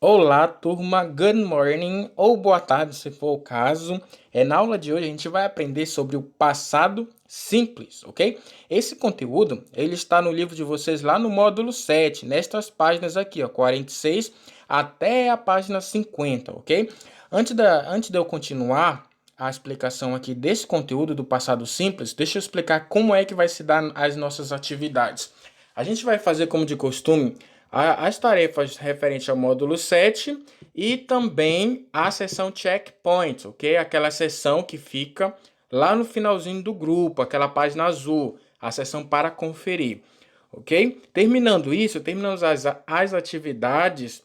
Olá, turma, good morning ou boa tarde, se for o caso. Na aula de hoje a gente vai aprender sobre o passado simples, ok? Esse conteúdo, ele está no livro de vocês lá no módulo 7, nestas páginas aqui, ó, 46 até a página 50, ok? Antes de eu continuar a explicação aqui desse conteúdo do passado simples, deixa eu explicar como é que vai se dar as nossas atividades. A gente vai fazer como de costume as tarefas referentes ao módulo 7 e também a seção checkpoints, ok? Aquela seção que fica lá no finalzinho do grupo, aquela página azul, a seção para conferir, ok? Terminamos as atividades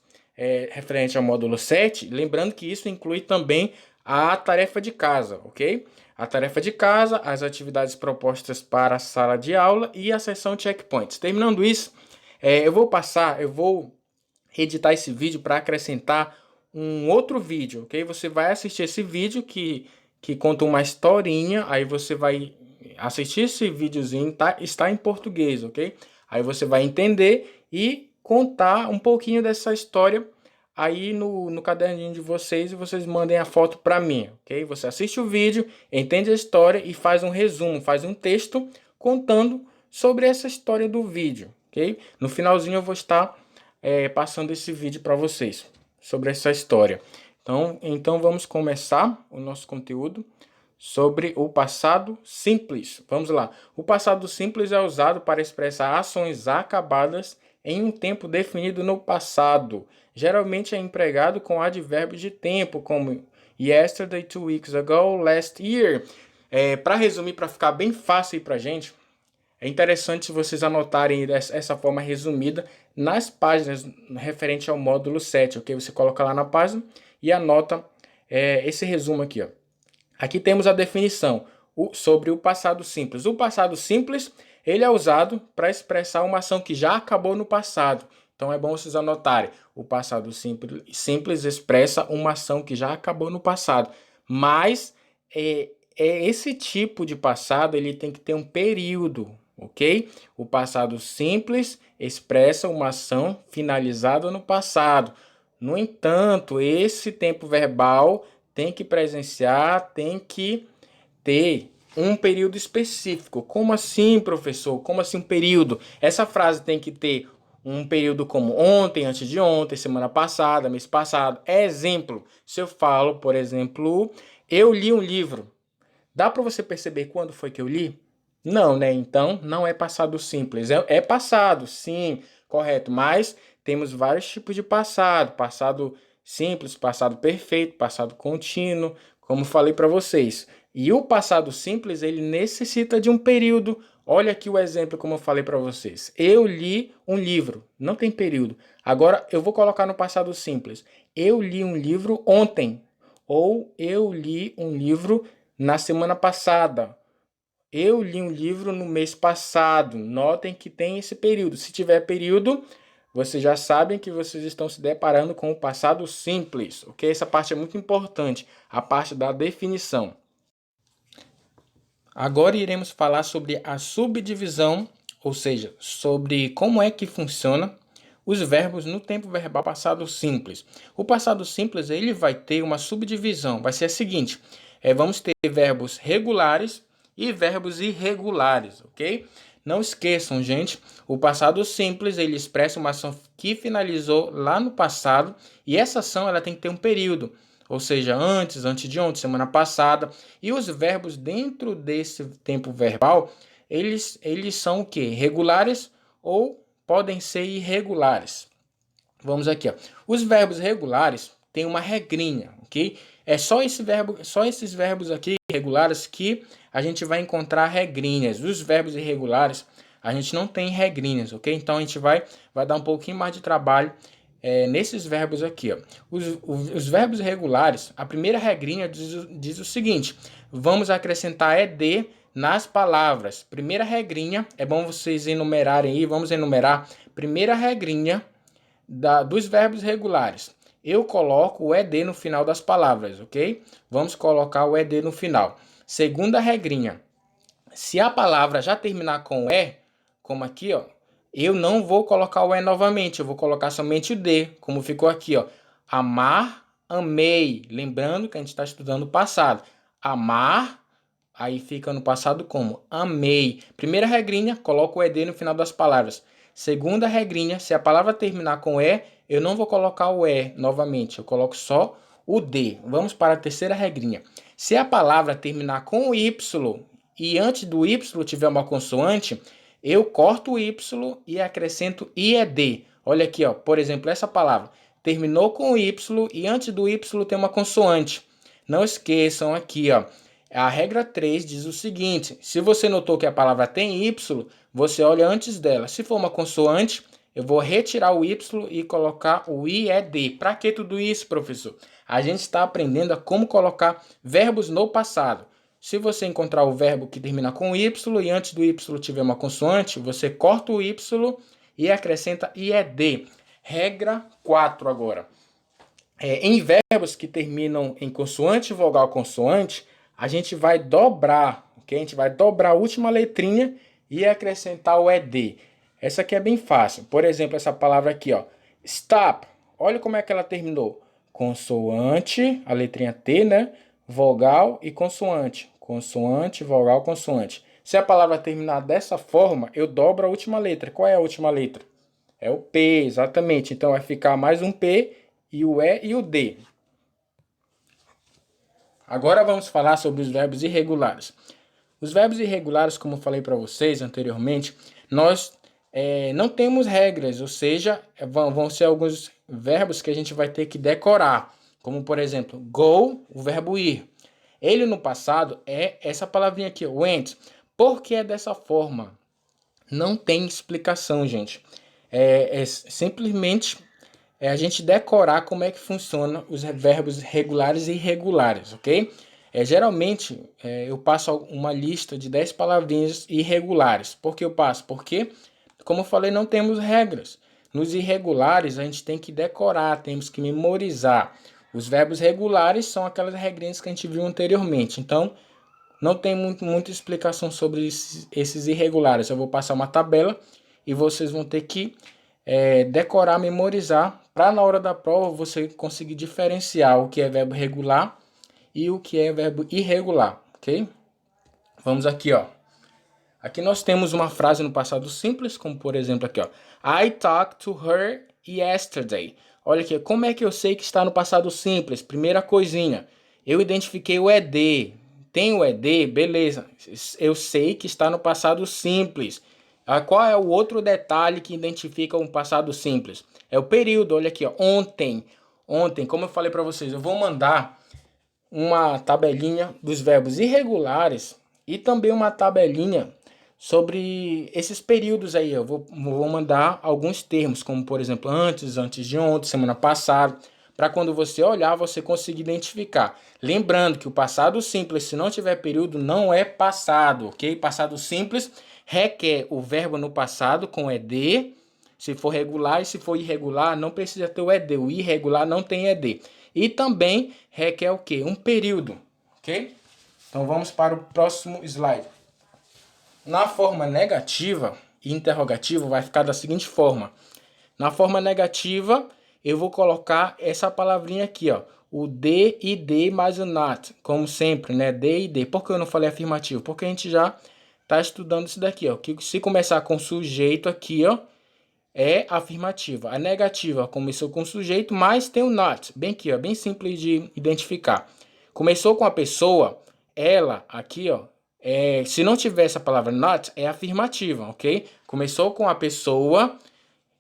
referente ao módulo 7, lembrando que isso inclui também a tarefa de casa, ok? A tarefa de casa, as atividades propostas para a sala de aula e a seção checkpoints. Terminando isso, eu vou editar esse vídeo para acrescentar um outro vídeo, ok? Você vai assistir esse vídeo que conta uma historinha, aí você vai assistir esse videozinho, tá? Está em português, ok? Aí você vai entender e contar um pouquinho dessa história aí no caderninho de vocês e vocês mandem a foto para mim, ok? Você assiste o vídeo, entende a história e faz um resumo, faz um texto contando sobre essa história do vídeo, ok? No finalzinho eu vou estar passando esse vídeo para vocês sobre essa história. Então vamos começar o nosso conteúdo sobre o passado simples. Vamos lá. O passado simples é usado para expressar ações acabadas em um tempo definido no passado. Geralmente é empregado com advérbios de tempo, como yesterday, 2 weeks ago, last year. Para resumir, para ficar bem fácil para a gente, é interessante se vocês anotarem essa forma resumida nas páginas referente ao módulo 7, ok? Você coloca lá na página e anota esse resumo aqui, ó. Aqui temos a definição sobre o passado simples. O passado simples, ele é usado para expressar uma ação que já acabou no passado. Então é bom vocês anotarem. O passado simples expressa uma ação que já acabou no passado. Mas esse tipo de passado, ele tem que ter um período, ok? O passado simples expressa uma ação finalizada no passado. No entanto, esse tempo verbal tem que presenciar, tem que ter um período específico. Como assim, professor? Como assim um período? Essa frase tem que ter um período como ontem, antes de ontem, semana passada, mês passado. Exemplo, se eu falo, por exemplo, eu li um livro. Dá para você perceber quando foi que eu li? Não, né? Então, não é passado simples. É passado, sim, correto. Mas temos vários tipos de passado. Passado simples, passado perfeito, passado contínuo, como falei para vocês. E o passado simples, ele necessita de um período. Olha aqui o exemplo como eu falei para vocês. Eu li um livro, não tem período. Agora eu vou colocar no passado simples. Eu li um livro ontem. Ou eu li um livro na semana passada. Eu li um livro no mês passado. Notem que tem esse período. Se tiver período, vocês já sabem que vocês estão se deparando com o passado simples, ok? Essa parte é muito importante, a parte da definição. Agora iremos falar sobre a subdivisão, ou seja, sobre como é que funciona os verbos no tempo verbal passado simples. O passado simples ele vai ter uma subdivisão, vai ser a seguinte: vamos ter verbos regulares e verbos irregulares, ok? Não esqueçam, gente, o passado simples ele expressa uma ação que finalizou lá no passado e essa ação ela tem que ter um período, ou seja, antes de ontem, semana passada. E os verbos dentro desse tempo verbal, eles são o quê? Regulares ou podem ser irregulares. Vamos aqui, ó. Os verbos regulares têm uma regrinha, ok? É só esses verbos aqui regulares que a gente vai encontrar regrinhas. Os verbos irregulares, a gente não tem regrinhas, ok? Então a gente vai dar um pouquinho mais de trabalho nesses verbos aqui, ó. Os verbos irregulares, a primeira regrinha diz o seguinte: vamos acrescentar ed nas palavras. Primeira regrinha, é bom vocês enumerarem aí, vamos enumerar. Primeira regrinha dos verbos regulares. Eu coloco o ed no final das palavras, ok? Vamos colocar o ed no final. Segunda regrinha. Se a palavra já terminar com e, como aqui, ó, eu não vou colocar o e novamente, eu vou colocar somente o d, como ficou aqui, ó. amar, amei. Lembrando que a gente está estudando o passado. Amar, aí fica no passado como amei. Primeira regrinha, coloco o ED no final das palavras. Segunda regrinha, se a palavra terminar com E, eu não vou colocar o E novamente, eu coloco só o D. Vamos para a terceira regrinha. Se a palavra terminar com o Y e antes do Y tiver uma consoante, eu corto o Y e acrescento IED. Olha aqui, ó, por exemplo, essa palavra terminou com Y e antes do Y tem uma consoante. Não esqueçam aqui, ó, a regra 3 diz o seguinte: se você notou que a palavra tem Y, você olha antes dela. Se for uma consoante, eu vou retirar o Y e colocar o IED. Para que tudo isso, professor? A gente está aprendendo a como colocar verbos no passado. Se você encontrar o verbo que termina com Y e antes do Y tiver uma consoante, você corta o Y e acrescenta IED. Regra 4 agora. Em verbos que terminam em consoante, vogal, consoante, a gente vai dobrar, ok? A gente vai dobrar a última letrinha e acrescentar o ED. Essa aqui é bem fácil. Por exemplo, essa palavra aqui, ó, stop. Olha como é que ela terminou. Consoante, a letrinha T, né? Vogal e consoante. Consoante, vogal, consoante. Se a palavra terminar dessa forma, eu dobro a última letra. Qual é a última letra? É o P, exatamente. Então vai ficar mais um P e o E e o D. Agora vamos falar sobre os verbos irregulares. Os verbos irregulares, como eu falei para vocês anteriormente, nós não temos regras, ou seja, vão ser alguns verbos que a gente vai ter que decorar. Como, por exemplo, go, o verbo ir. Ele no passado é essa palavrinha aqui, went. Por que é dessa forma? Não tem explicação, gente. Simplesmente a gente decorar como é que funciona os verbos regulares e irregulares, ok? Geralmente, eu passo uma lista de 10 palavrinhas irregulares. Por que eu passo? Porque, como eu falei, não temos regras. Nos irregulares, a gente tem que decorar, temos que memorizar. Os verbos regulares são aquelas regrinhas que a gente viu anteriormente. Então, não tem muita explicação sobre esses irregulares. Eu vou passar uma tabela e vocês vão ter que decorar, memorizar, para na hora da prova você conseguir diferenciar o que é verbo regular e o que é verbo irregular, ok? Vamos aqui, ó. Aqui nós temos uma frase no passado simples, como por exemplo aqui, ó. I talked to her yesterday. Olha aqui, como é que eu sei que está no passado simples? Primeira coisinha, eu identifiquei o ED. Tem o ED? Beleza. Eu sei que está no passado simples. Qual é o outro detalhe que identifica um passado simples? É o período. Olha aqui, ó. Ontem. Ontem, como eu falei para vocês, eu vou mandar uma tabelinha dos verbos irregulares e também uma tabelinha sobre esses períodos aí. Eu vou mandar alguns termos, como por exemplo, antes, antes de ontem, semana passada, para quando você olhar, você conseguir identificar. Lembrando que o passado simples, se não tiver período, não é passado, ok? Passado simples requer o verbo no passado com ED, se for regular, e se for irregular, não precisa ter o ED. O irregular não tem ED. E também requer o quê? Um período, ok? Então vamos para o próximo slide. Na forma negativa e interrogativa vai ficar da seguinte forma. Na forma negativa, eu vou colocar essa palavrinha aqui, ó. O D e D mais o not, como sempre, né? D e D. Por que eu não falei afirmativo? Porque a gente já está estudando isso daqui, ó. Que se começar com sujeito aqui, ó, é afirmativa. A negativa começou com sujeito, mas tem o not. Bem aqui, ó, bem simples de identificar. Começou com a pessoa, ela, aqui, ó, se não tiver essa palavra not, é afirmativa, ok? Começou com a pessoa,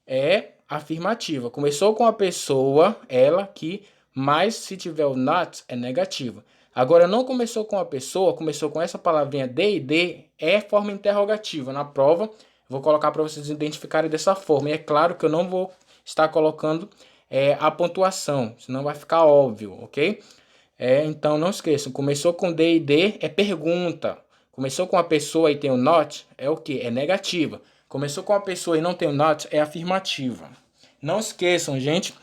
é afirmativa. Começou com a pessoa, ela, aqui, mas se tiver o not, é negativa. Agora, não começou com a pessoa, começou com essa palavrinha de e de, é forma interrogativa. Na prova, vou colocar para vocês identificarem dessa forma. E é claro que eu não vou estar colocando a pontuação, senão vai ficar óbvio, ok? Então, não esqueçam, começou com D e D é pergunta. Começou com a pessoa e tem o not, é o que? É negativa. Começou com a pessoa e não tem o not, é afirmativa. Não esqueçam, gente,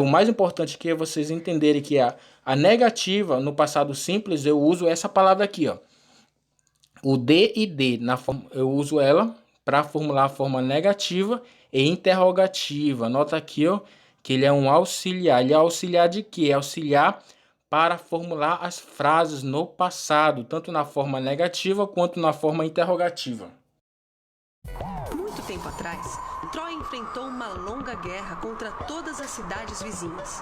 o mais importante aqui é vocês entenderem que a negativa, no passado simples, eu uso essa palavra aqui, ó. O D e D, eu uso ela para formular a forma negativa e interrogativa. Nota aqui, ó, que ele é um auxiliar. Ele é auxiliar de quê? É auxiliar para formular as frases no passado, tanto na forma negativa quanto na forma interrogativa. Muito tempo atrás, Troia enfrentou uma longa guerra contra todas as cidades vizinhas.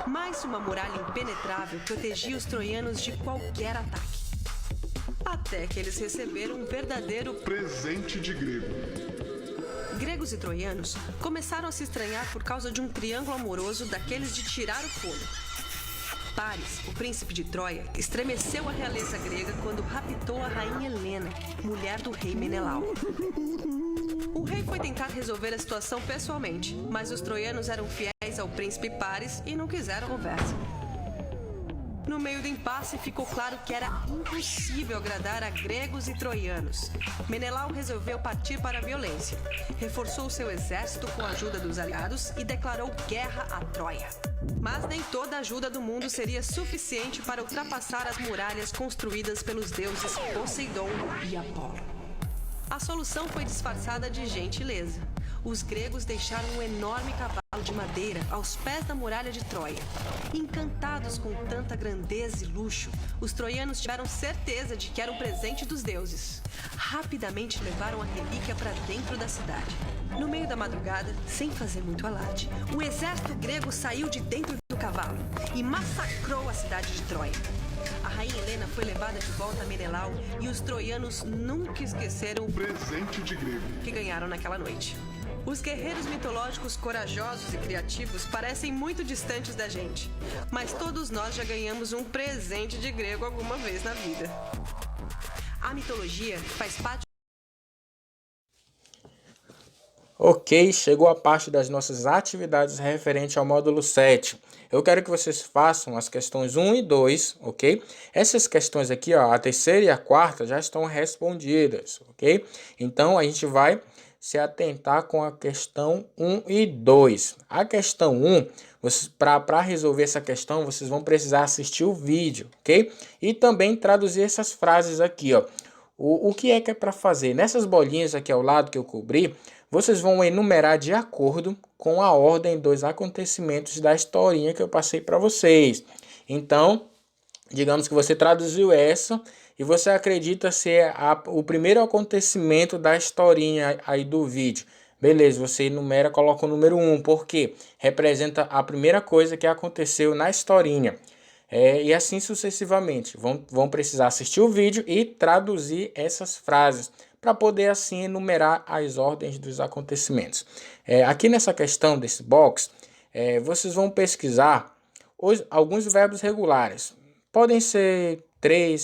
Mas uma muralha impenetrável protegia os troianos de qualquer ataque. Até que eles receberam um verdadeiro presente de grego. Gregos e troianos começaram a se estranhar por causa de um triângulo amoroso daqueles de tirar o fôlego. Paris, o príncipe de Troia, estremeceu a realeza grega quando raptou a rainha Helena, mulher do rei Menelau. O rei foi tentar resolver a situação pessoalmente, mas os troianos eram fiéis ao príncipe Paris e não quiseram conversa. No meio do impasse, ficou claro que era impossível agradar a gregos e troianos. Menelau resolveu partir para a violência. Reforçou seu exército com a ajuda dos aliados e declarou guerra a Troia. Mas nem toda a ajuda do mundo seria suficiente para ultrapassar as muralhas construídas pelos deuses Poseidon e Apolo. A solução foi disfarçada de gentileza. Os gregos deixaram um enorme cavalo de madeira aos pés da muralha de Troia. Encantados com tanta grandeza e luxo, os troianos tiveram certeza de que era um presente dos deuses. Rapidamente levaram a relíquia para dentro da cidade. No meio da madrugada, sem fazer muito alarde, o exército grego saiu de dentro do cavalo e massacrou a cidade de Troia. A rainha Helena foi levada de volta a Menelau e os troianos nunca esqueceram o presente de grego que ganharam naquela noite. Os guerreiros mitológicos corajosos e criativos parecem muito distantes da gente, mas todos nós já ganhamos um presente de grego alguma vez na vida. A mitologia faz parte. Ok, chegou a parte das nossas atividades referente ao módulo 7. Eu quero que vocês façam as questões 1 e 2, ok? Essas questões aqui, ó, a terceira e a quarta já estão respondidas, ok? Então, a gente vai se atentar com a questão 1 e 2. A questão 1, para resolver essa questão, vocês vão precisar assistir o vídeo, ok? E também traduzir essas frases aqui, ó. O que é para fazer? Nessas bolinhas aqui ao lado que eu cobri, vocês vão enumerar de acordo com a ordem dos acontecimentos da historinha que eu passei para vocês. Então, digamos que você traduziu essa e você acredita ser o primeiro acontecimento da historinha aí do vídeo. Beleza, você enumera, coloca o número 1, porque representa a primeira coisa que aconteceu na historinha. E assim sucessivamente. Vão precisar assistir o vídeo e traduzir essas frases para poder assim enumerar as ordens dos acontecimentos. Aqui nessa questão desse box, vocês vão pesquisar alguns verbos regulares. Podem ser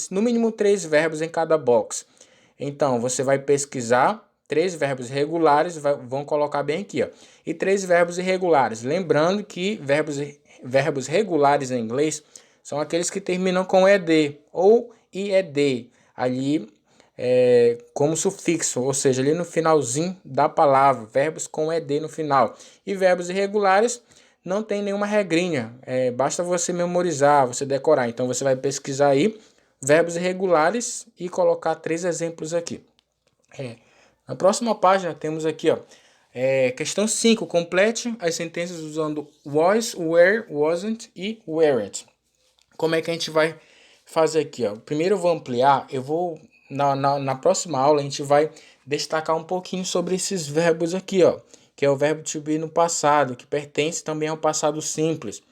no mínimo 3 verbos em cada box. Então, você vai pesquisar 3 verbos regulares, vão colocar bem aqui, ó, e 3 verbos irregulares. Lembrando que verbos regulares em inglês são aqueles que terminam com ed ou ied, ali como sufixo, ou seja, ali no finalzinho da palavra, verbos com ed no final. E verbos irregulares não tem nenhuma regrinha, basta você memorizar, você decorar. Então você vai pesquisar aí verbos irregulares e colocar 3 exemplos aqui. Na próxima página temos aqui, ó, questão 5, complete as sentenças usando was, were, wasn't e weren't. Como é que a gente vai fazer aqui, ó? Primeiro eu vou ampliar, na próxima aula a gente vai destacar um pouquinho sobre esses verbos aqui, ó, que é o verbo to be no passado, que pertence também ao passado simples.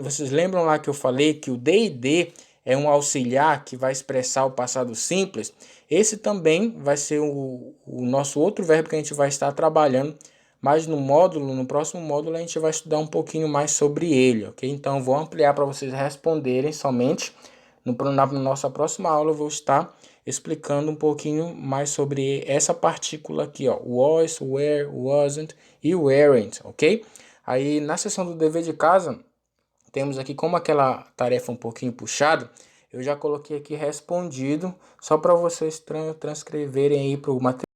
Vocês lembram lá que eu falei que o D é um auxiliar que vai expressar o passado simples? Esse também vai ser o nosso outro verbo que a gente vai estar trabalhando, mas no próximo módulo a gente vai estudar um pouquinho mais sobre ele, ok? Então vou ampliar para vocês responderem somente. Na nossa próxima aula eu vou estar explicando um pouquinho mais sobre essa partícula aqui, ó, was, were, wasn't e weren't, ok? Aí na seção do dever de casa, temos aqui como aquela tarefa um pouquinho puxada, eu já coloquei aqui respondido, só para vocês transcreverem aí para o material.